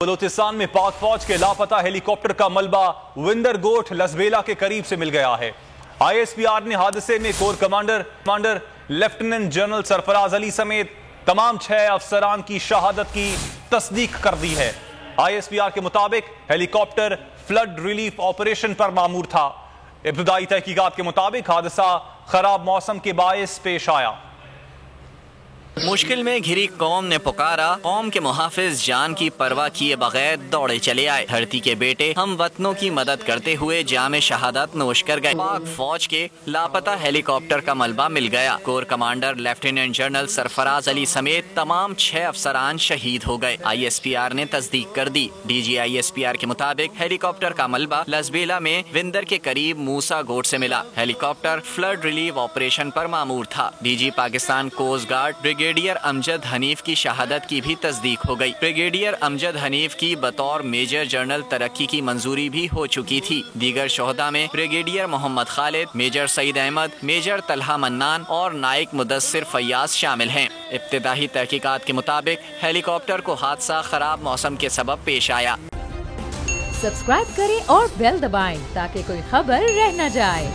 بلوچستان میں پاک فوج کے لاپتہ ہیلی کاپٹر کا ملبہ وندر گوٹھ لسبیلا کے قریب سے مل گیا ہے۔ آئی ایس پی آر نے حادثے میں کور کمانڈر لیفٹیننٹ جنرل سرفراز علی سمیت تمام 6 افسران کی شہادت کی تصدیق کر دی ہے۔ آئی ایس پی آر کے مطابق ہیلی کاپٹر فلڈ ریلیف آپریشن پر مامور تھا۔ ابتدائی تحقیقات کے مطابق حادثہ خراب موسم کے باعث پیش آیا۔ مشکل میں گھری قوم نے پکارا، قوم کے محافظ جان کی پرواہ کیے بغیر دوڑے چلے آئے۔ دھرتی کے بیٹے ہم وطنوں کی مدد کرتے ہوئے جام شہادت نوش کر گئے۔ پاک فوج کے لاپتہ ہیلی کاپٹر کا ملبہ مل گیا۔ کور کمانڈر لیفٹیننٹ جنرل سرفراز علی سمیت تمام 6 افسران شہید ہو گئے۔ آئی ایس پی آر نے تصدیق کر دی۔ D G I S P R کے مطابق ہیلی کاپٹر کا ملبہ لسبیلا میں وندر کے قریب موسا گوٹ سے ملا۔ Helicopter flood relief operation پر مامور تھا۔ D G Pakistan coast guard brigadier Amjad Hanif کی شہادت کی بھی تصدیق ہو گئی۔ بریگیڈیئر امجد حنیف کی بطور میجر جنرل ترقی کی منظوری بھی ہو چکی تھی۔ دیگر شہداء میں بریگیڈیئر محمد خالد، میجر سعید احمد، میجر طلحہ منان اور نائک مدثر فیاض شامل ہیں۔ ابتدائی تحقیقات کے مطابق ہیلی کاپٹر کو حادثہ خراب موسم کے سبب پیش آیا۔ سبسکرائب کریں اور بیل دبائیں تاکہ کوئی خبر رہ نہ جائے۔